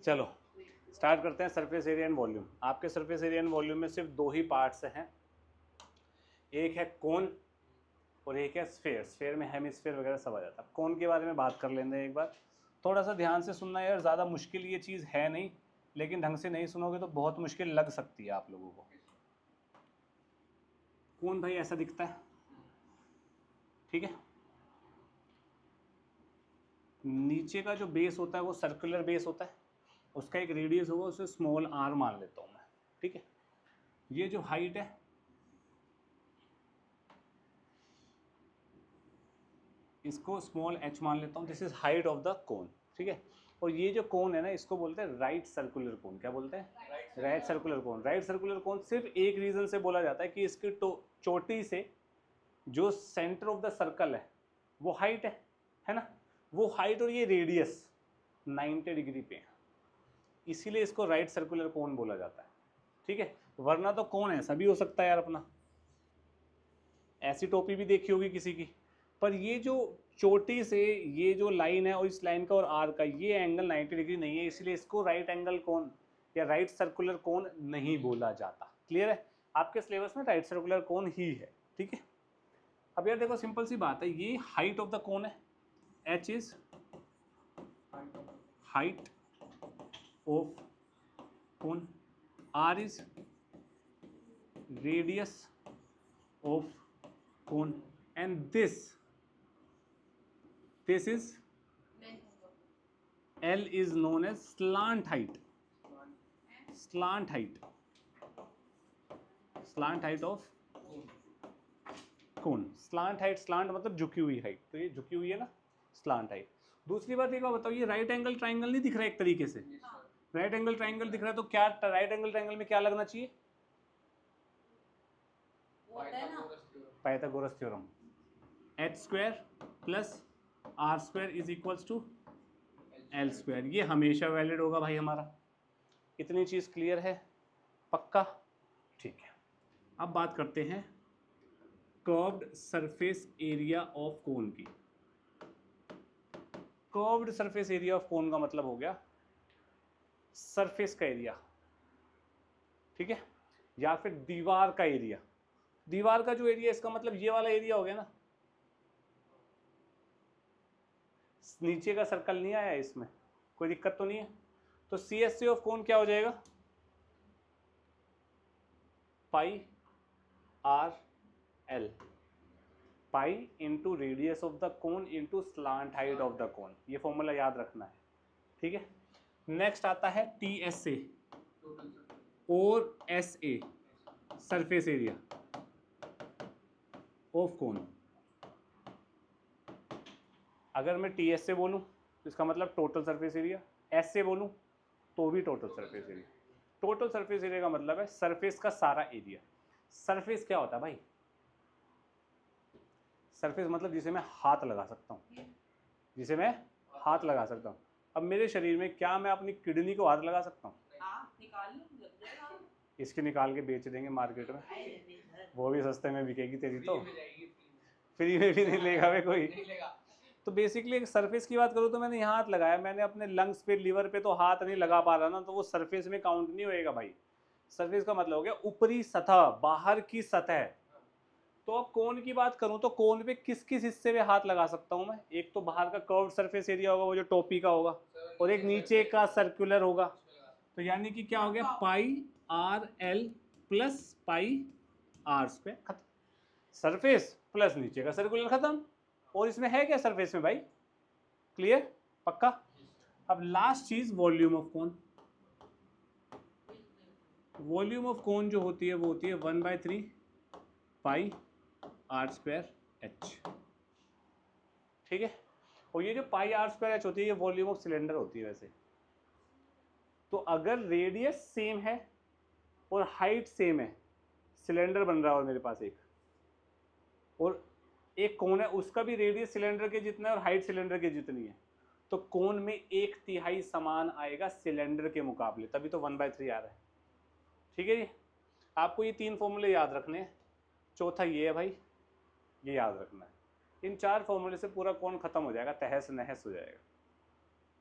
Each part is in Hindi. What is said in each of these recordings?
चलो स्टार्ट करते हैं। Surface area and volume. आपके सरफेस एरिया एंड वॉल्यूम में सिर्फ दो ही पार्ट्स हैं, एक है कोन और एक है स्फेयर। स्फेयर में हेमिस्फेयर वगैरह सब आ जाता है। कोन के बारे में बात कर लेते हैं एक बार। थोड़ा सा ध्यान से सुनना यार, ज़्यादा मुश्किल ये चीज़ है नहीं, लेकिन ढंग से नहीं सुनोगे तो बहुत मुश्किल लग सकती है आप लोगों को। कोन भाई ऐसा दिखता है, ठीक है। नीचे का जो बेस होता है वो सर्कुलर बेस होता है, उसका एक रेडियस होगा, उसे स्मॉल आर मान लेता हूँ मैं, ठीक है। ये जो हाइट है इसको स्मॉल एच मान लेता हूँ, this is height of the कोन, ठीक है। और ये जो कोन है ना, इसको बोलते हैं राइट सर्कुलर कोन। क्या बोलते हैं? Right circular cone. Right circular cone सिर्फ एक रीजन से बोला जाता है कि इसकी चोटी से जो सेंटर ऑफ द सर्कल है वो हाइट है ना, वो हाइट और ये रेडियस 90 डिग्री पे है, इसीलिए इसको राइट सर्कुलर कोन बोला जाता है, ठीक है। वरना तो कोन ऐसा भी हो सकता है यार अपना, ऐसी टोपी भी देखी होगी किसी की, पर ये जो चोटी से ये जो लाइन है और इस लाइन का और आर का ये एंगल 90 डिग्री नहीं है, इसलिए इसको राइट एंगल कोन या राइट सर्कुलर कोन नहीं बोला जाता। क्लियर है? आपके सिलेबस में राइट सर्कुलर कोन ही है, ठीक है। अब यार देखो सिंपल सी बात है, ये हाइट ऑफ द कोन है, H is height of cone, R is radius of cone, and this is L is known as slant height. Slant height. Slant height of cone. Slant height, slant मतलब झुकी हुई हाइट, तो ये झुकी हुई है ना, slant height। दूसरी बात एक बार बताओ, ये राइट एंगल ट्राइंगल नहीं दिख रहा है एक तरीके से? राइट एंगल ट्राइंगल दिख रहा है, तो क्या राइट एंगल ट्राइंगल में क्या लगना चाहिए? Pythagoras theorem. H square plus R square is equals to L square. ये हमेशा वैलिड होगा भाई हमारा। इतनी चीज़ क्लियर है? पक्का? ठीक है। अब बात करते हैं curved surface area of cone की। Curved surface area of cone का मतलब हो गया सरफेस का एरिया, ठीक है, या फिर दीवार का एरिया। दीवार का जो एरिया, इसका मतलब ये वाला एरिया हो गया ना, नीचे का सर्कल नहीं आया इसमें, कोई दिक्कत तो नहीं है। तो सी एस सी ऑफ कोन क्या हो जाएगा? Pi r l, pi into radius of the cone into slant height of the cone. ये फॉर्मूला याद रखना है, ठीक है। नेक्स्ट आता है टी एस ए और S A, surface area of कोन। अगर मैं टी एस से बोलूँ तो इसका मतलब टोटल सरफेस एरिया, एस से बोलूँ तो भी total surface area. Total surface area का मतलब है सरफेस का सारा एरिया। सरफेस क्या होता है भाई? सरफेस मतलब जिसे मैं हाथ लगा सकता हूँ, जिसे मैं हाथ लगा सकता हूँ। अब मेरे शरीर में क्या मैं अपनी किडनी को हाथ लगा सकता हूँ? इसकी निकाल के बेच देंगे मार्केट में, वो भी सस्ते में बिकेगी तेरी तो। फ्री में भी नहीं लेगा वे कोई। तो बेसिकली एक सरफेस की बात करूँ तो मैंने यहाँ हाथ लगाया, मैंने अपने लंग्स पे लीवर पे तो हाथ नहीं लगा पा रहा ना, तो वो सरफेस में काउंट नहीं होएगा भाई। सरफेस का मतलब हो गया ऊपरी सतह, बाहर की सतह। तो अब कोन की बात करूं तो कोन पे किस किस हिस्से पे हाथ लगा सकता हूं मैं? एक तो बाहर का कर्व्ड सरफेस एरिया होगा, वो जो टोपी का होगा, और एक नीचे का सर्कुलर होगा। तो यानी कि क्या हो गया? Pi r l plus pi are square, खत्म। सरफेस प्लस नीचे का सर्कुलर, खत्म। और इसमें है क्या सरफेस में भाई? क्लियर? पक्का? अब लास्ट चीज volume of cone. Volume of cone जो होती है वो होती है 1/3 पाई आर स्क्वायर एच, ठीक है। और ये जो पाई आर स्क्वायर एच होती है, ये वॉल्यूम ऑफ सिलेंडर होती है वैसे। तो अगर रेडियस सेम है और हाइट सेम है, सिलेंडर बन रहा है और मेरे पास एक, और एक कोन है, उसका भी रेडियस सिलेंडर के जितना है और हाइट सिलेंडर के जितनी है, तो कोन में 1/3 समान आएगा सिलेंडर के मुकाबले, तभी तो 1/3 आ रहा है, ठीक है जी। आपको ये 3 फॉर्मूले याद रखने हैं। चौथा ये है भाई, ये याद रखना है। इन 4 फॉर्मूले से पूरा कोन खत्म हो जाएगा, तहस नहस हो जाएगा।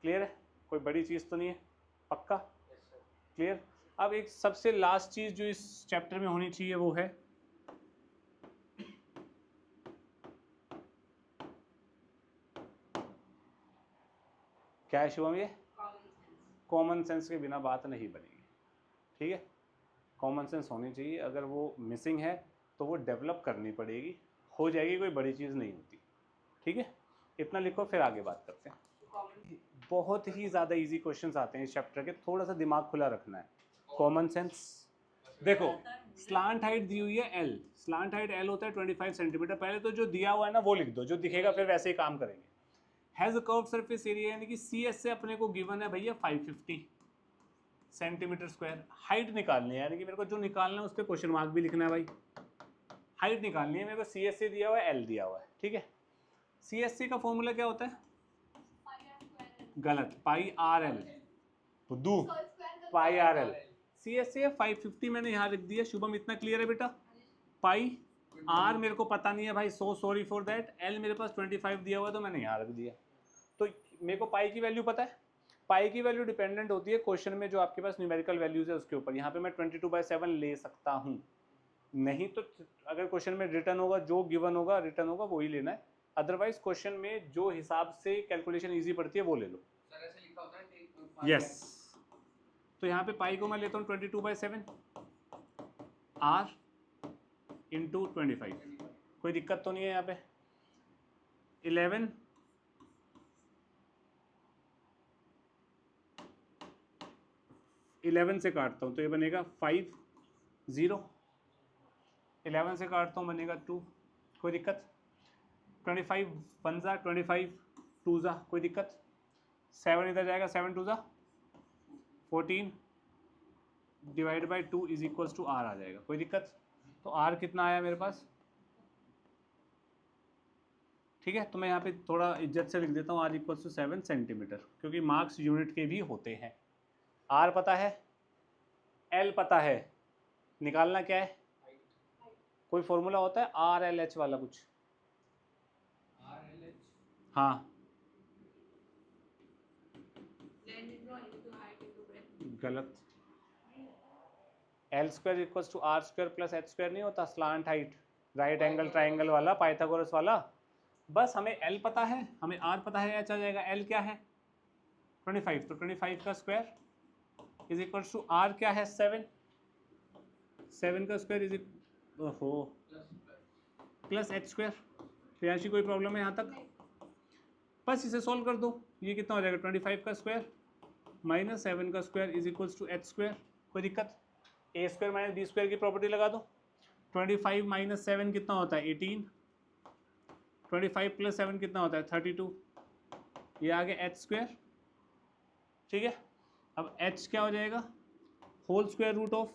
क्लियर है? कोई बड़ी चीज़ तो नहीं है। पक्का? क्लियर? अब एक सबसे लास्ट चीज जो इस चैप्टर में होनी चाहिए वो है क्या है शिवम? ये कॉमन सेंस के बिना बात नहीं बनेगी, ठीक है? कॉमन सेंस होनी चाहिए, अगर वो मिसिंग है तो वो डेवलप करनी पड़ेगी, हो जाएगी, कोई बड़ी चीज़ नहीं होती, ठीक है? इतना लिखो, फिर आगे बात करते हैं। बहुत ही ज़्यादा इजी क्वेश्चंस आते हैं इस चैप्टर के, थोड़ा सा दिमाग खुला रखना है। कॉमन सेंस देखो, स्लांट हाइट दी हुई है एल, स्लांट हाइट एल होता है 25 सेंटीमीटर। पहले तो जो दिया हुआ है ना वो लिख दो, जो दिखेगा फिर वैसे ही काम करेंगे। Has a curve surface area, यानी कि सी एस से अपने को गिवन है भैया 550 सेंटीमीटर स्क्वायर। हाइट निकालनी है, यानी कि मेरे को जो निकालना है उस पर क्वेश्चन मार्क भी लिखना है भाई। हाइट निकालनी है मेरे को, सी एस सी दिया हुआ है, एल दिया हुआ है, ठीक है? सी एस सी का फॉर्मूला क्या होता है? गलत, पाई आर एल, बुद्धू, pi r l. C S C है 550, मैंने यहाँ लिख दिया। शुभम इतना क्लियर है बेटा? पाई आर मेरे को पता नहीं है भाई, so sorry for that. L मेरे पास 25 दिया हुआ है तो मैंने यहाँ रख दिया। तो मेरे को पाई की वैल्यू पता है। पाई की वैल्यू डिपेंडेंट होती है क्वेश्चन में जो आपके पास न्यूमेरिकल वैल्यूज है उसके ऊपर। यहाँ पे मैं 22/7 ले सकता हूँ, नहीं तो अगर क्वेश्चन में रिटर्न होगा, जो गिवन होगा रिटर्न होगा वही लेना है। अदरवाइज क्वेश्चन में जो हिसाब से कैलकुलेशन इजी पड़ती है वो ले लो। सर ऐसे लिखा होता है यस। तो यहाँ पे पाई को मैं लेता हूँ 22/7 आर इंटू 25। कोई दिक्कत तो नहीं है यहाँ पे? 11 से काटता हूँ तो ये बनेगा 5 0। 11 से काटता हूँ बनेगा 2। कोई दिक्कत? 25 1 जा 25 2 जा, कोई दिक्कत? 7 इधर जाएगा, 7 2 जा 14 divide by 2 is equals to r आ जाएगा। कोई दिक्कत? तो आर कितना आया मेरे पास? ठीक है, तो मैं यहाँ पे थोड़ा इज्जत से लिख देता हूँ आर इक्वल्स टू 7 सेंटीमीटर, क्योंकि मार्क्स यूनिट के भी होते हैं। आर पता है, एल पता है, निकालना क्या है? कोई फॉर्मूला होता है आर एल एच वाला कुछ? हाँ, गलत। L square equals to R square plus H square नहीं होता? Slant height, right angle triangle वाला, पाइथागोरस वाला। बस हमें एल पता है, हमें आर पता है, एच आ जाएगा। एल क्या है? 25, तो 25 का square is equals to R क्या है? 7। 7 का स्क्वायर इज हो प्लस एच स्क्वायर। प्रियांशी कोई प्रॉब्लम है यहाँ तक? बस इसे सॉल्व कर दो। ये कितना हो जाएगा? 25 का स्क्वायर माइनस 7 का square is equals to H square. कोई दिक्कत? A square minus B square की प्रॉपर्टी लगा दो। 25 माइनस 7 कितना होता है? 18। 25 प्लस 7 कितना होता है? 32। ये आ गया एच स्क्वायर, ठीक है? अब एच क्या हो जाएगा? होल स्क्वायर रूट ऑफ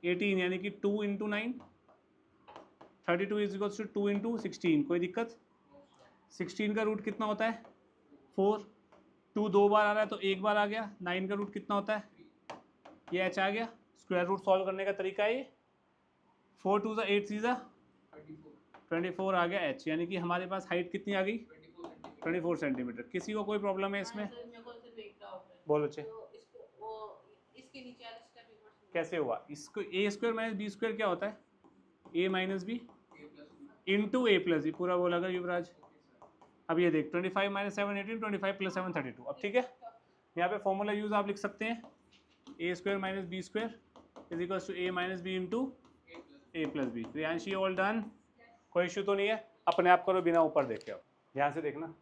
18, यानी कि 2 into 9। 32 is equals to 2 into 16। कोई दिक्कत? 16 का रूट कितना होता है? 4। 2 2 बार आ रहा है तो एक बार आ गया। 9 का रूट कितना होता है? ये एच आ गया। स्क्वायर रूट सॉल्व करने का तरीका है ये। 4 2 8 3 24 आ गया एच, यानी कि हमारे पास हाइट कितनी आ गई? 24 सेंटीमीटर। किसी को कोई प्रॉब्लम है इसमें? बोलो बच्चे। कैसे हुआ? इसको ए स्क्वायर माइनस बी स्क्वायर क्या होता है? ए minus b into a plus B, पूरा बोला कर युवराज। अब ये देख 25 माइनस 7 18, 25 प्लस 7 32। अब ठीक है, यहाँ पे फॉर्मूला यूज आप लिख सकते हैं, a square minus B square is equal to a minus b into a plus b. Priyanshi all done? कोई इशू तो नहीं है? अपने आप करो बिना ऊपर देखे। आओ ध्यान से देखना,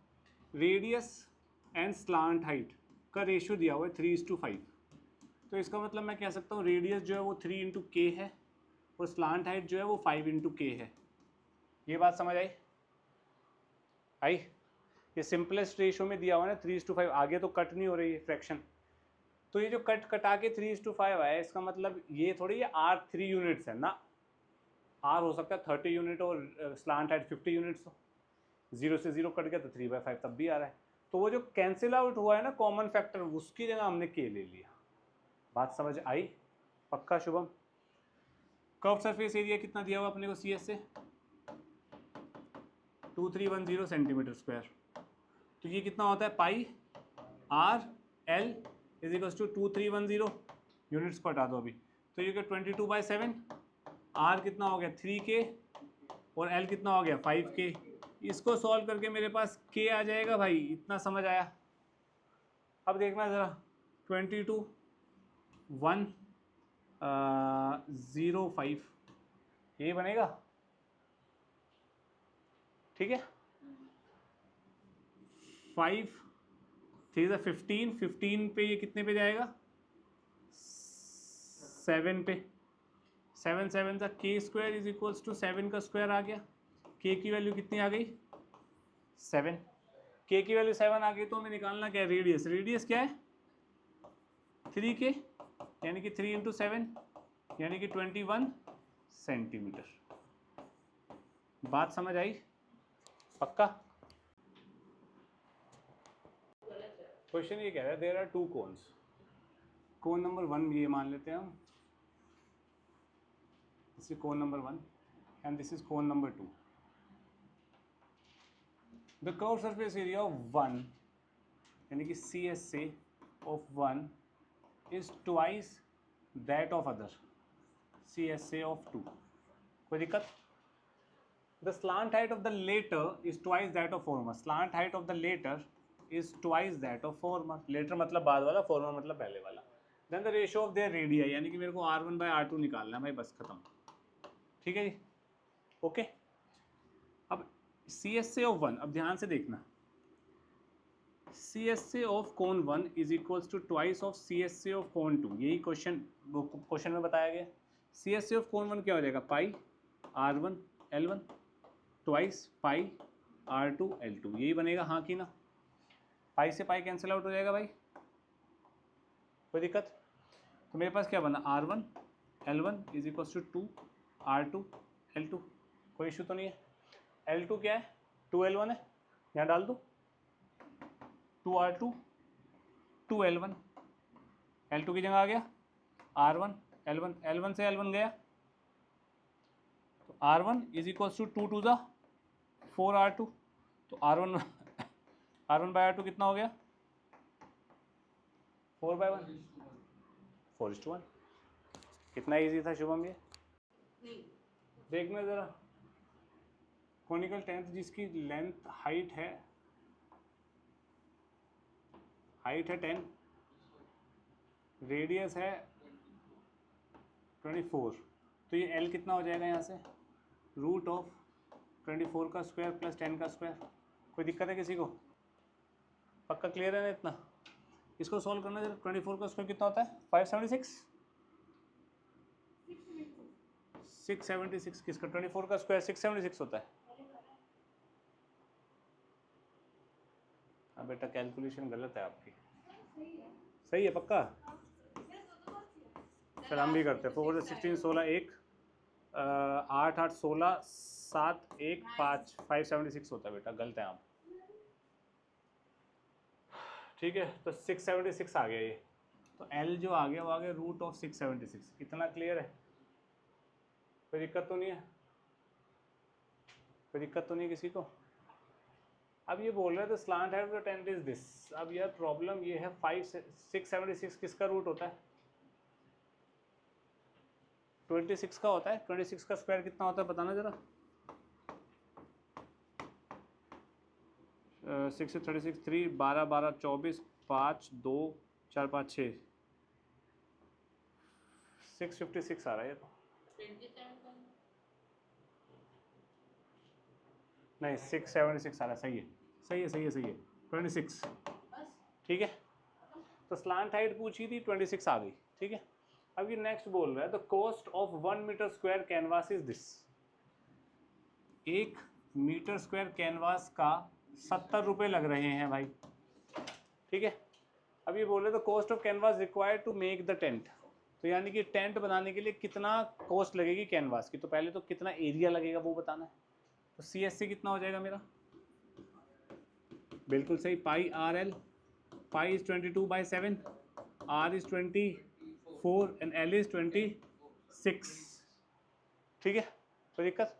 रेडियस एंड स्लांट हाइट का रेशियो दिया हुआ है 3:5। तो इसका मतलब मैं कह सकता हूँ रेडियस जो है वो 3 इंटू के है और स्लांट हाइट जो है वो 5 इंटू के है। ये बात समझ आई? आई? ये सिंपलेस्ट रेशियो में दिया हुआ है ना 3:5, आगे तो कट नहीं हो रही है फ्रैक्शन। तो ये जो कट कटा के 3:5 आया, इसका मतलब ये थोड़ी ये आर 3 यूनिट्स है ना। आर हो सकता है 30 यूनिट और स्लांट हाइट 50 यूनिट्स हो। 0 से 0 कट गया तो 3/5 तब भी आ रहा है। तो वो जो कैंसिल आउट हुआ है ना कॉमन फैक्टर, उसकी जगह हमने के ले लिया। बात समझ आई? पक्का शुभम? कर्व सरफेस एरिया कितना दिया हुआ अपने को सी एस से? 2310 सेंटीमीटर स्क्वायर। तो ये कितना होता है? Pi r l is equal to 2310, units को हटा दो अभी, तो ये 22/7, आर कितना हो गया 3K और एल कितना हो गया 5K। इसको सॉल्व करके मेरे पास K आ जाएगा भाई, इतना समझ आया। अब देखना ज़रा 22,105 ये बनेगा, ठीक है। 5 3 15, 15 पे ये कितने पे जाएगा 7 पे, 7 7 का K square is equals to 7 का स्क्वायर आ गया। K की वैल्यू कितनी आ गई 7, K की वैल्यू 7 आ गई, तो हमें निकालना क्या है रेडियस। रेडियस क्या है 3K, यानी कि 3 × 7 यानी कि 21 सेंटीमीटर। बात समझ आई, पक्का। क्वेश्चन ये कह रहा है there are 2 cones, cone number 1 ये मान लेते हैं हम, this is cone number 1 and this is cone number 2। The curve surface area of 1 यानी कि CSA of 1 is twice that of other CSA of 2। कोई दिक्कत? The slant height of the latter is twice that of former. Slant height of the latter is twice that of former. Letter मतलब बाद वाला, फॉर्मर मतलब पहले वाला। Then the ratio of their radii, यानी कि मेरे को R1/R2 निकालना है भाई, बस खत्म, ठीक है जी, ओके। अब CSA ऑफ 1, अब ध्यान से देखना, CSA of cone 1 is equals to twice of CSA of cone 2। यही क्वेश्चन में बताया गया। CSA ऑफ कोन 1 क्या हो जाएगा पाई R1 L1 ट्वाइस पाई R2 L2, यही बनेगा, हाँ कि ना। पाई से पाई कैंसिल आउट हो जाएगा भाई, कोई दिक्कत? तो मेरे पास क्या बना R1 L1 is equals to 2 R2 L2, कोई इशू तो नहीं है। L2 क्या है 2L1 है, यहाँ डाल दो 2R2 2L1, L2 की जगह आ गया R1 L1, L1 से L1 गया, तो R1 is equals to 2 2 4R2, तो R1/R2 कितना हो गया 4/1, 4:1। कितना इजी था शुभम ये, देखना जरा। कॉनिकल टेंथ जिसकी लेंथ हाइट है 10, रेडियस है 24, तो ये L कितना हो जाएगा यहाँ से रूट ऑफ 24 का स्क्वायर प्लस 10 का स्क्वायर। कोई दिक्कत है किसी को? पक्का क्लियर है ना इतना? इसको सॉल्व करना जरा। 24 का स्क्वायर कितना होता है 576, 676 किसका 24 का स्क्वायर 676 होता है। हाँ बेटा कैलकुलेशन गलत है आपकी, सही है पक्का। चल हम भी करते हैं। 4 से 16 16 1 8 8 16 7 1 5 576 होता है बेटा, गलत है आप, ठीक है। तो 676 आ गया ये, तो L जो आ गया वो आ गया रूट ऑफ 676। इतना क्लियर है? कोई दिक्कत तो नहीं है? कोई दिक्कत तो नहीं किसी को? अब ये बोल रहे हैं the slant height of the tent is this. अब यार प्रॉब्लम ये है 676 किसका रूट होता है 26 का होता है। 26 का स्क्वायर कितना होता है बताना जरा। 6 से 36 3 12 12 24 5 2 4 5 6 656 आ रहा है ये तो। नहीं 676 आ रहा है, सही है सही है सही है सही है 26, ठीक है। तो स्लांट हाइट पूछी थी 26 आ गई, ठीक है। अब ये नेक्स्ट बोल रहा है the cost of 1 metre square canvas is this. 1 metre square canvas का 70 रुपये लग रहे हैं भाई, ठीक है। अब ये बोल रहे the cost of canvas required to make the tent. तो यानी कि टेंट बनाने के लिए कितना कॉस्ट लगेगी कैनवास की, तो पहले तो कितना एरिया लगेगा वो बताना है। तो CSC कितना हो जाएगा मेरा, बिल्कुल सही, पाई RL, pi is 22/7, R is 24 and L is 26, ठीक है। कोई दिक्कत?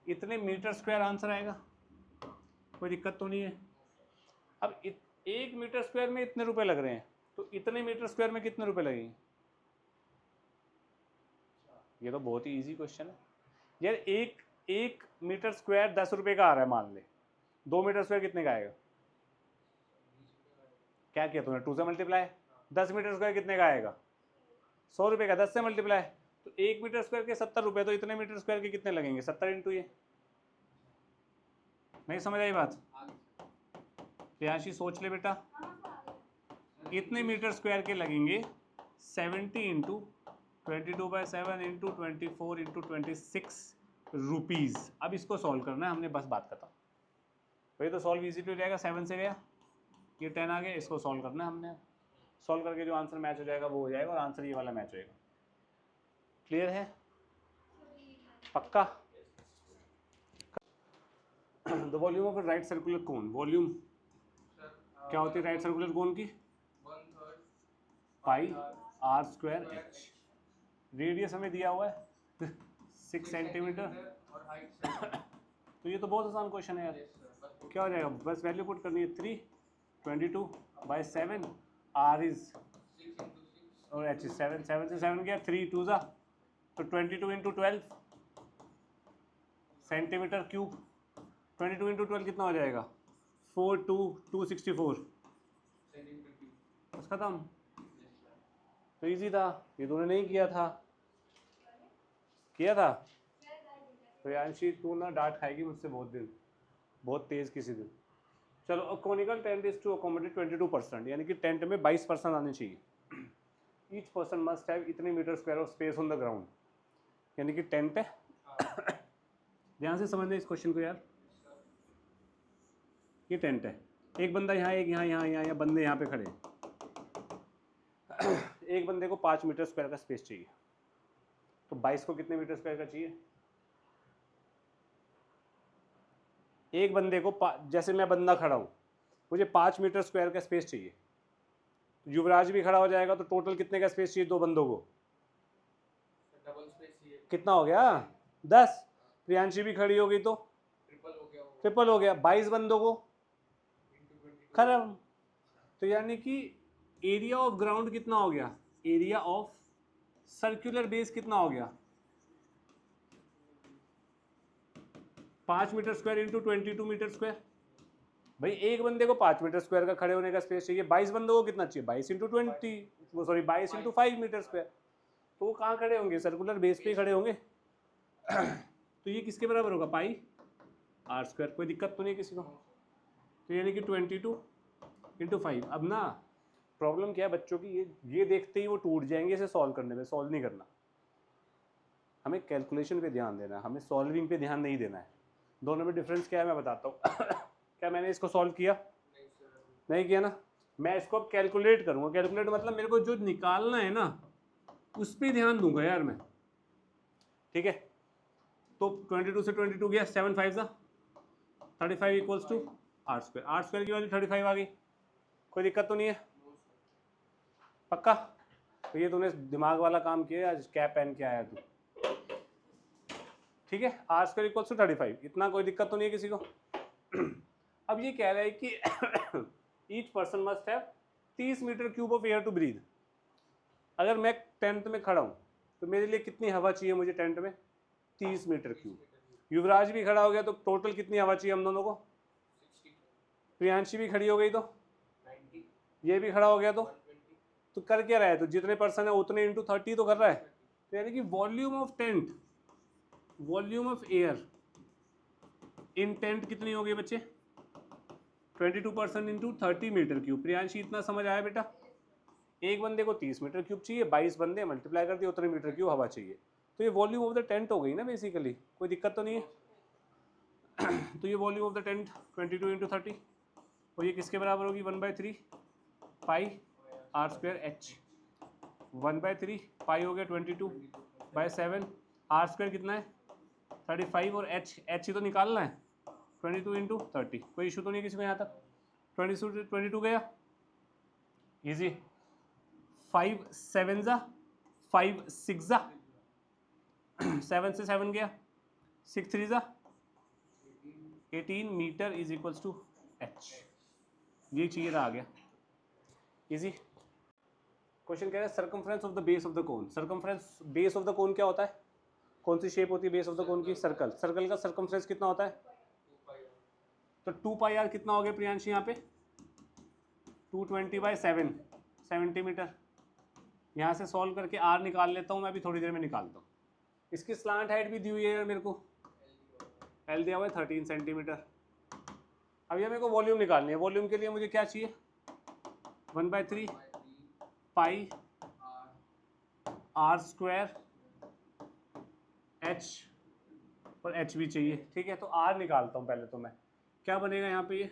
इतने मीटर स्क्वायर आंसर आएगा, कोई दिक्कत तो नहीं है। अब 1 मीटर स्क्वायर में इतने रुपए लग रहे हैं, तो इतने मीटर स्क्वायर में कितने रुपए लगेंगे? ये तो बहुत ही इजी क्वेश्चन है यार। एक मीटर स्क्वायर 10 रुपए का आ रहा है मान ले, 2 मीटर स्क्वायर कितने का आएगा? क्या किया तूने, 2 से मल्टीप्लाई। 10 मीटर स्क्वायर कितने का आएगा? 100 रुपए का, 10 से मल्टीप्लाई। तो 1 मीटर स्क्वायर के 70 रुपए, तो इतने मीटर स्क्वायर के कितने लगेंगे? 70 इंटू ये। नहीं समझ आई बात? प्रियांशी सोच ले बेटा, इतने मीटर स्क्वायर के लगेंगे 70 इंटू 22/7 इंटू 24 इंटू 26 रुपीज़। अब इसको सॉल्व करना है हमने, बस बात खत्म। वही तो सॉल्व इजी टू जाएगा, 7 से गया, ये 10 आ गया, इसको सॉल्व करना है हमने। सॉल्व करके जो आंसर मैच हो जाएगा वो हो जाएगा, और आंसर ये वाला मैच होएगा। क्लियर है? पक्का? The volume of right circular cone, volume क्या होती है राइट सर्कुलर कोन की? पाई आर स्क्वायर एच। रेडियस हमें दिया हुआ है 6 सेंटीमीटर। तो ये तो बहुत आसान क्वेश्चन है यार। क्या हो जाएगा, बस वैल्यू पुट करनी है 3, 22/7, आर इज और एच इज 7, 7 से 7 गया, 3 2 जा, तो 22 इंटू 12 सेंटीमीटर क्यूब। 22 इंटू 12 कितना हो जाएगा? 264। बस खत्म। तो इजी था, ये तूने नहीं किया था। किया था तो यांशी तू ना डांट खाएगी मुझसे बहुत दिन, बहुत तेज़ किसी दिन। चलो, conical tent is to accommodate 22%, यानी कि टेंट में 22% आने चाहिए। ईच पर्सन मस्ट हैव इतने metre square of space on the ground, यानी कि टेंट है। ध्यान से समझना इस क्वेश्चन को यार। ये टेंट है, एक बंदा यहाँ, एक यहाँ, यहाँ यहाँ, बंदे यहाँ पे खड़े हैं। एक बंदे को 5 मीटर स्क्वायर का स्पेस चाहिए, तो 22 को कितने मीटर स्क्वायर का चाहिए? एक बंदे को जैसे मैं बंदा खड़ा हूँ, मुझे 5 मीटर स्क्वायर का स्पेस चाहिए। युवराज भी खड़ा हो जाएगा, तो टोटल कितने का स्पेस चाहिए दो बंदों को? डबल स्पेस चाहिए। कितना हो गया? 10। प्रियांशी भी खड़ी होगी तो ट्रिपल हो गया। 22 बंदों को खत्म। तो यानी कि एरिया ऑफ ग्राउंड कितना हो गया? एरिया ऑफ सर्कुलर बेस कितना हो गया? 5 metre square into 22 metre square. भाई एक बंदे को 5 मीटर स्क्वायर का खड़े होने का स्पेस चाहिए, 22 बंदों को कितना चाहिए? 22 इंटू 20, वो सॉरी 22 इंटू 5 मीटर स्क्वायर। तो वो कहाँ खड़े होंगे? सर्कुलर बेस पे ही खड़े होंगे। तो ये किसके बराबर होगा? पाई आर स्क्वायर। कोई दिक्कत तो नहीं किसी को? तो यानी कि 22 इंटू 5। अब ना प्रॉब्लम क्या है बच्चों की, ये देखते ही वो टूट जाएंगे इसे सॉल्व करने में। सॉल्व नहीं करना, हमें कैलकुलेशन पे ध्यान देना है, हमें सॉल्विंग पे ध्यान नहीं देना है। दोनों में डिफरेंस क्या है मैं बताता हूँ। क्या मैंने इसको सॉल्व किया? नहीं किया ना। मैं इसको अब कैलकुलेट करूँगा। कैलकुलेट मतलब मेरे को जो निकालना है ना उस पर ध्यान दूंगा यार मैं। ठीक है, तो 22 से 22 गया, 7 5 जा 35 equals to R square. R square की वैल्यू 35 आ गई। कोई दिक्कत तो नहीं है? पक्का? तो ये तूने दिमाग वाला काम किया, आज कैप पहन के आया तू। ठीक है, आर स्क्वायर इक्वल्स टू 35, इतना कोई दिक्कत तो नहीं है किसी को? अब ये कह रहा है कि each person must have 30 metre cube of air to breathe. अगर मैं टेंट में खड़ा हूँ तो मेरे लिए कितनी हवा चाहिए मुझे टेंट में? 30 मीटर क्यूब। युवराज भी खड़ा हो गया तो टोटल कितनी हवा चाहिए हम दोनों को? 60। प्रियांशी भी खड़ी हो गई तो 90। ये भी खड़ा हो गया तो कर क्या रहा है? तो जितने पर्सन है उतने इंटू 30 तो कर रहा है। तो यानी कि volume of tent, volume of air in tent कितनी होगी बच्चे? 22% इंटू 30 मीटर क्यूब। प्रियांशी इतना समझ आया बेटा? एक बंदे को 30 मीटर क्यूब चाहिए, 22 बंदे मल्टीप्लाई कर दिए, उतने मीटर क्यूब हवा चाहिए। तो ये वॉल्यूम ऑफ द टेंट हो गई ना बेसिकली। कोई दिक्कत तो नहीं है? तो ये volume of the tent 22 into 30, और ये किसके बराबर होगी? 1/3 पाई आर स्क्वायर एच। 1/3 पाई हो गया 22/7। आर स्क्वायर कितना है? 35, और एच ही तो निकालना है। 22 इंटू 30। कोई इशू तो नहीं किसी को यहाँ तक? 22 गया, इजी। 5 7 जा 5 6 जा 7 से 7 गया, 6 3 जा 18 metre is equals to H. ये चाहिए था, आ गया इजी। क्वेश्चन कह रहा है circumference of the base of the cone. Circumference base of the कोन क्या होता है? कौन सी शेप होती है बेस ऑफ द कोन की? सर्कल। सर्कल का सर्कमफ्रेंस कितना होता है? तो 2 पाई आर कितना हो गया प्रियांश यहाँ पे? 220/7 सेंटीमीटर। यहाँ से सॉल्व करके आर निकाल लेता हूँ मैं, अभी थोड़ी देर में निकालता हूँ। इसकी स्लांट हाइट भी दी हुई है यार मेरे को, एल दिया हुआ है 13 सेंटीमीटर। अब ये मेरे को वॉल्यूम निकालनी है। वॉल्यूम के लिए मुझे क्या चाहिए? 1/3 पाई आर स्क्वायर एच, और एच भी चाहिए, ठीक है। तो आर निकालता हूँ पहले तो मैं। क्या बनेगा यहाँ पे? ये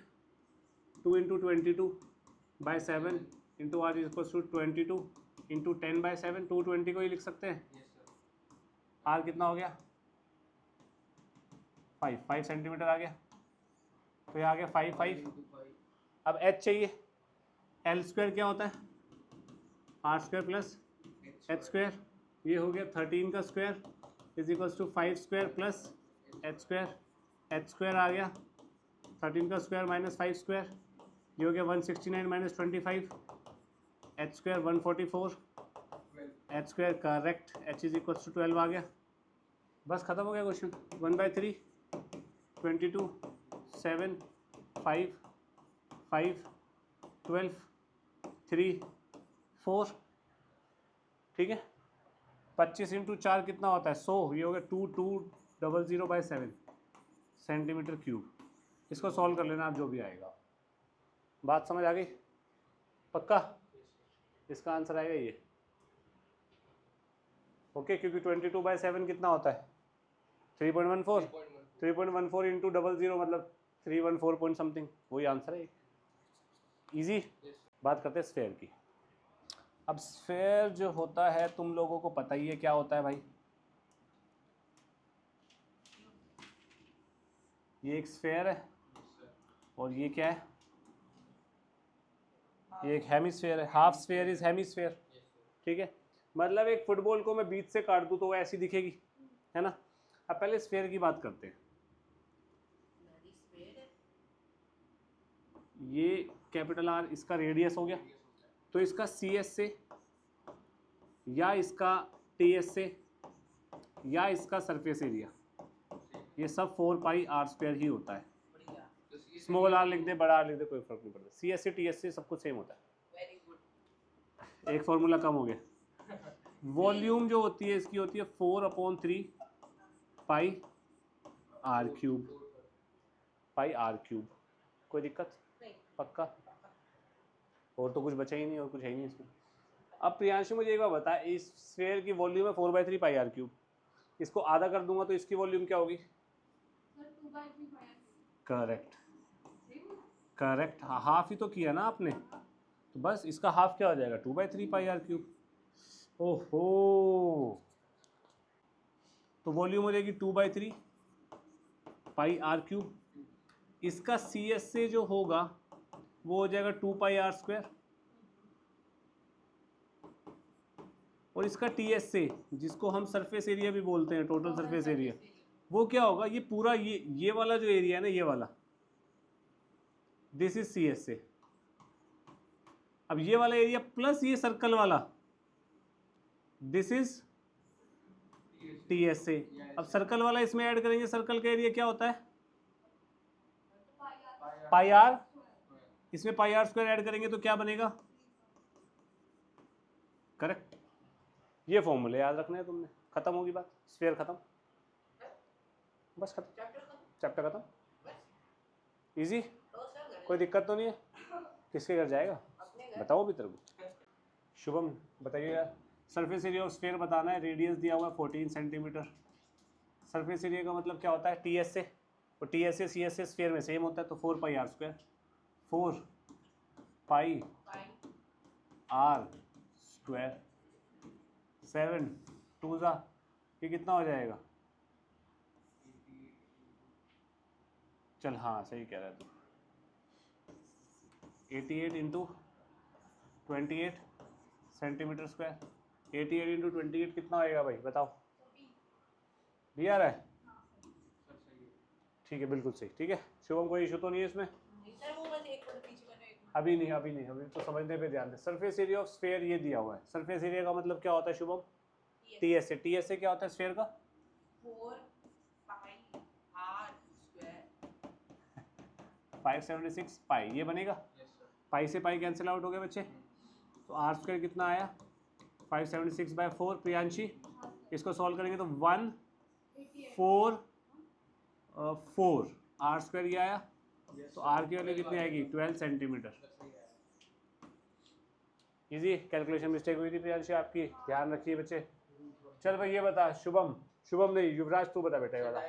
2 × 22/7 into R equals to 22 into 10/7। 220 को ही लिख सकते हैं। आर कितना हो गया? 5 सेंटीमीटर आ गया। तो ये आ गया 5। अब एच चाहिए। एल स्क्वायर क्या होता है? R square plus H square. ये हो गया 13 का square is equals to 5 square plus H square. H square आ गया 13 का स्क्वायर माइनस 5 स्क्वायर। ये हो गया 169 - 25। H square 144। H square correct. H is equals to 12 आ गया। बस खत्म हो गया क्वेश्चन। 1/3 22 7 5 5 12 3 4, ठीक है। 25 × 4 कितना होता है? 100। ये हो गया 2200/7 सेंटीमीटर क्यूब। इसको सॉल्व कर लेना आप, जो भी आएगा। बात समझ आ गई? पक्का इसका आंसर आएगा ये, ओके। क्योंकि 22/7 कितना होता है? 3.14। 3.14 इंटू 00 मतलब 314 पॉइंट समथिंग, वही आंसर है। इजी। बात करते हैं स्फेयर की। अब स्फेयर जो होता है तुम लोगों को पता ही है क्या होता है भाई। ये एक स्फेयर है और ये क्या है? ये एक हेमिस्फेयर है। हाफ स्फेयर इज हेमिस्फेयर, ठीक है। मतलब एक फुटबॉल को मैं बीच से काट दूं तो वो ऐसी दिखेगी, है ना। अब पहले स्फेयर की बात करते हैं। ये कैपिटल आर इसका रेडियस हो गया, तो इसका सी एस से या इसका टी एस से या इसका सरफेस एरिया, ये सब 4 पाई आर स्क्वायर ही होता है। स्मॉल आर लिख दे, बड़ा आर लिख दे, कोई फर्क नहीं पड़ता। सी एस से टी एस से सब कुछ सेम होता है। एक फॉर्मूला कम हो गया। वॉल्यूम जो होती है इसकी होती है 4/3 pi r cube. Pi r cube, कोई दिक्कत? पक्का? और तो कुछ बचा ही नहीं, और कुछ है ही नहीं इसमें। अब प्रियांशु मुझे एक बार बता, इस स्फेयर की वॉल्यूम है 4/3 पाई आर क्यूब। इसको आधा कर दूंगा तो इसकी वॉल्यूम क्या होगी? Correct correct. हाफ ही तो किया ना आपने, तो बस इसका हाफ क्या हो जाएगा? 2/3 पाई आर क्यूब। ओहो, तो वॉल्यूम हो जाएगी 2/3 पाई आर क्यूब। इसका सी एस से जो होगा वो हो जाएगा 2 पाई आर स्क्वायर, और इसका टी एस से, जिसको हम सरफेस एरिया भी बोलते हैं, टोटल सरफेस एरिया, वो क्या होगा? ये पूरा ये वाला जो एरिया है ना, ये वाला, दिस इज सी एस से। अब ये वाला एरिया प्लस ये सर्कल वाला, दिस इज टी एस से। अब सर्कल वाला इसमें ऐड करेंगे, सर्कल का एरिया क्या होता है? Pi are. इसमें पाई आर स्क्वायर ऐड करेंगे तो क्या बनेगा? करेक्ट। ये फॉर्मूले याद रखना है तुमने। खत्म होगी बात, स्फीयर खत्म, बस खत्म, चैप्टर खत्म। इजी, कोई दिक्कत तो नहीं है? किसके घर जाएगा बताओ अभी तेरे को। शुभम बताइएगा। सरफेस एरिया ऑफ स्फीयर बताना है। रेडियस दिया हुआ है 14 सेंटीमीटर। सरफेस एरिया का मतलब क्या होता है? टी एस से, और टी एस से सी एस से स्फीयर में सेम होता है, तो 4 pi are square. 4 pi are square 7 2 ज़ा, ये कितना हो जाएगा? चल हाँ सही कह रहा है तू। 88 इंटू 28 सेंटीमीटर स्क्वायर। 88 इंटू 28 कितना आएगा भाई बताओ? भी आ रहा है? ठीक है, बिल्कुल सही। ठीक है शुभम, कोई इशू तो नहीं है इसमें? अभी नहीं, अभी तो समझने पे ध्यान दे। सरफेस एरिया ऑफ स्फीयर ये दिया हुआ है। सरफेस एरिया का मतलब क्या होता है शुभम? टीएस से। टीएस से क्या होता है स्फीयर का? 4 पाई आर स्क्वायर 576 पाई, ये बनेगा। पाई से पाई कैंसिल आउट हो गए बच्चे, तो आर स्क्वायर कितना आया? 576/4। प्रियांशी इसको सॉल्व करेंगे तो 144 आर स्क्वायर ये आया। तो आर की वैल्यू कितनी आएगी? 12 सेंटीमीटर। इजी कैलकुलेशन मिस्टेक हुई थी प्रियांशी आपकी, ध्यान रखिए बच्चे। चल भाई ये बता शुभम, शुभम नहीं युवराज तू बता बेटा ये वाला।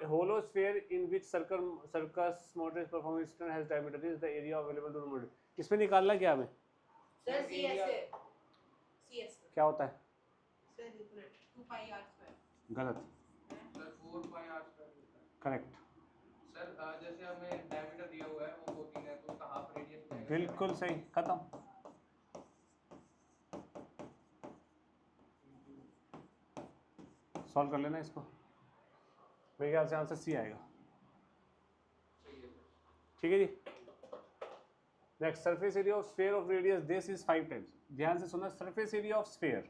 Hollow sphere in which circus motors perform eastern has diameter is the area available to motor. इसमें निकालना क्या हमें? सर सीएस क्या होता है? सर 2 पाई आर स्क्वायर गलत। सर 4 पाई आर स्क्वायर होता है। करेक्ट। सर जैसे हमें डायमीटर दिया हुआ है वो 14 है तो उसका हाफ रेडियस बिल्कुल सही, खत्म। सॉल्व कर लेना इसको, मेरे ख्याल से आंसर सी आएगा। ठीक है जी। Next, surface area of sphere of radius this is 5 times. ध्यान से सुना, surface area of sphere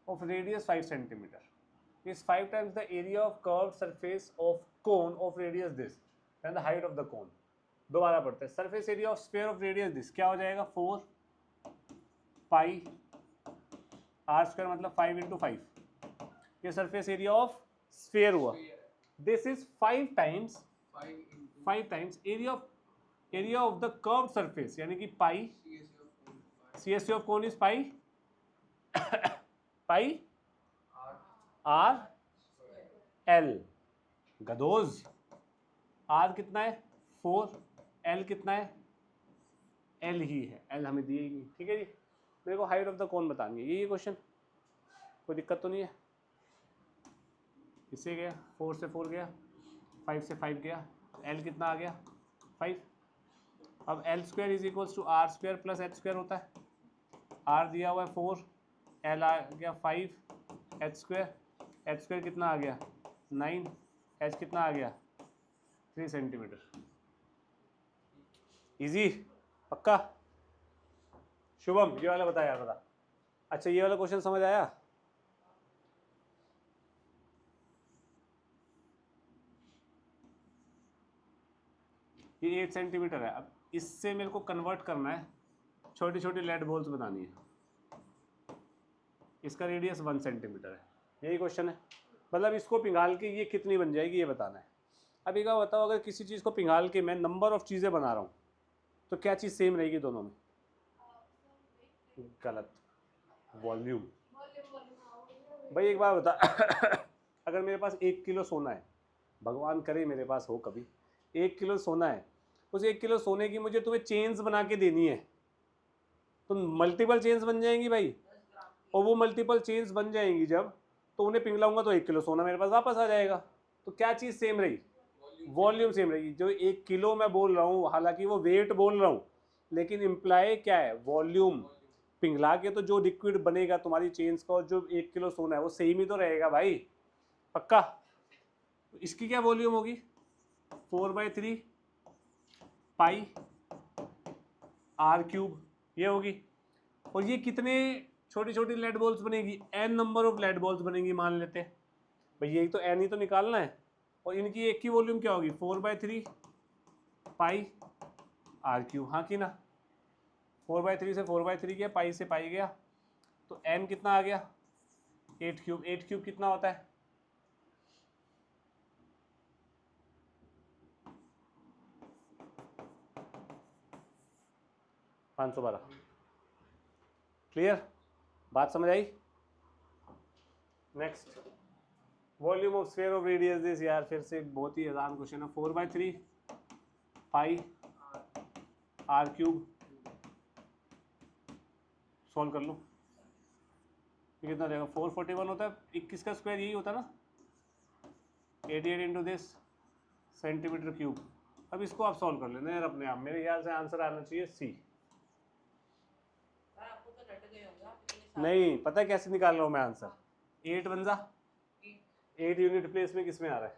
of radius 5 centimetre is 5 times the area of curved surface of cone of radius this and the height of the cone. दोबारा पढ़ते हैं। Surface area of sphere of radius this क्या हो जाएगा? 4 पाई आर स्क्वायर मतलब 5 × 5। ये सरफेस एरिया ऑफ स्फीयर हुआ। This is 5 times area of the curved surface, यानी कि pi CSC of cone is pi pi r l. गदोज आर कितना है? 4, एल कितना है? एल ही है, एल हमें दी ही नहीं। ठीक है जी। मेरे को हाइट ऑफ द कोन बतानी है, ये क्वेश्चन, कोई दिक्कत तो नहीं है? इससे गया 4 से 4 गया, 5 से 5 गया, एल कितना आ गया? 5। अब L square is equals to R square plus H square होता है। आर दिया हुआ है 4, एल आ गया 5, एच स्क्वायर कितना आ गया? 9, एच कितना आ गया? 3 सेंटीमीटर। इजी, पक्का? शुभम ये वाला बता यार, बता। अच्छा ये वाला क्वेश्चन समझ आया? ये 8 सेंटीमीटर है। अब इससे मेरे को कन्वर्ट करना है, छोटी छोटी लेड बॉल्स बनानी है। इसका रेडियस 1 सेंटीमीटर है, यही क्वेश्चन है। मतलब इसको पिघाल के ये कितनी बन जाएगी ये बताना है। अब एक बात बताओ, अगर किसी चीज़ को पिघाल के मैं नंबर ऑफ चीज़ें बना रहा हूँ तो क्या चीज़ सेम रहेगी दोनों में? गलत, वॉल्यूम। भाई एक बार बता अगर मेरे पास 1 किलो सोना है, भगवान करे मेरे पास हो कभी, 1 किलो सोना है, उस 1 किलो सोने की मुझे तुम्हें चेन्स बना के देनी है, तो मल्टीपल चेन्स बन जाएंगी भाई। और वो मल्टीपल चेन्स बन जाएंगी जब, तो उन्हें पिघलाऊंगा तो 1 किलो सोना मेरे पास वापस आ जाएगा। तो क्या चीज़ सेम रही? वॉल्यूम सेम रहेगी। जो 1 किलो मैं बोल रहा हूँ, हालांकि वो वेट बोल रहा हूँ, लेकिन इम्प्लाई क्या है? वॉल्यूम। पिघला के तो जो लिक्विड बनेगा तुम्हारी चेन्स का, और जो 1 किलो सोना है वो सेम ही तो रहेगा भाई, पक्का? इसकी क्या वॉल्यूम होगी? 4/3 पाई r³ ये होगी। और ये कितने छोटी छोटी लेड बॉल्स बनेगी? n number of lead balls बनेंगी मान लेते हैं भाई, यही तो n ही तो निकालना है। और इनकी एक की वॉल्यूम क्या होगी? 4/3 पाई r³। हाँ कि ना? 4/3 से 4/3 गया, पाई से पाई गया, तो n कितना आ गया? 8³ 8³ कितना होता है? 512। क्लियर? बात समझ आई? Next, volume of sphere of radius this. यार फिर से बहुत ही आसान क्वेश्चन है। 4/3 पाई r³। सॉल्व कर लो, ये कितना रहेगा? 441 होता है, 21 का स्क्वायर यही होता है ना, 88 इंटू दिस सेंटीमीटर क्यूब। अब इसको आप सॉल्व कर लेना यार अपने आप, मेरे ख्याल से आंसर आना चाहिए सी। नहीं पता कैसे निकाल रहा हूँ मैं आंसर? 8 बन जा, 8 यूनिट प्लेस में किस में आ रहा है?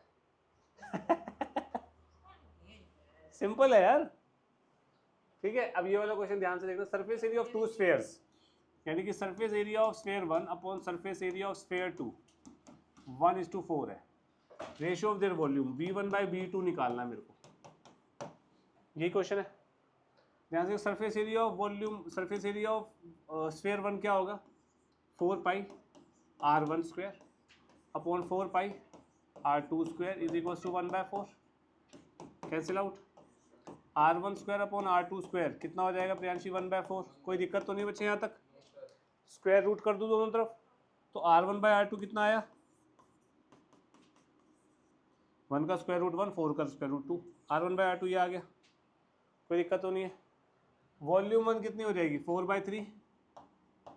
सिंपल है यार, ठीक है, अब ये वाला क्वेश्चन ध्यान से देखना, surface area of two spheres, यानी कि surface area of sphere 1 upon surface area of sphere 2 1:4 है। Ratio of there volume V1/V2 निकालना है मेरे को, यही क्वेश्चन है। ध्यान से, surface area of volume, surface area of sphere 1 क्या होगा 4 πr1 square upon 4 πr2 square is equal to 1/4, cancel out. r1 square upon r2 square कितना हो जाएगा प्रियांशी 1/4, कोई दिक्कत तो नहीं बच्चे यहाँ तक, स्क्वायर रूट कर दूँ दोनों तरफ, तो r1/r2 कितना आया 1 का स्क्वायर रूट 1, 4 का स्क्वायर रूट 2, r1/r2 ये आ गया, कोई दिक्कत तो नहीं है। वॉल्यूम 1 कितनी हो जाएगी 4/3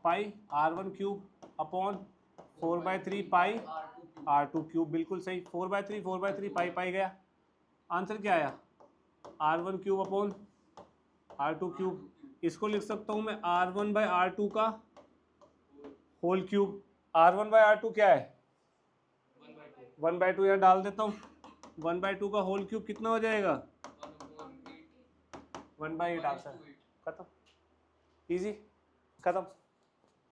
पाई r1 क्यूब अपॉन 4/3 पाई r2 क्यूब, बिल्कुल सही, 4/3 पाई गया, आंसर क्या आया r1 cube upon r2 cube. इसको लिख सकता हूँ मैं r1/r2 का होल क्यूब, r1/r2 क्या है 1/2, यहाँ डाल देता हूँ, 1/2 का होल क्यूब कितना हो जाएगा 1/8 आंसर, खत्म, इजी, खत्म।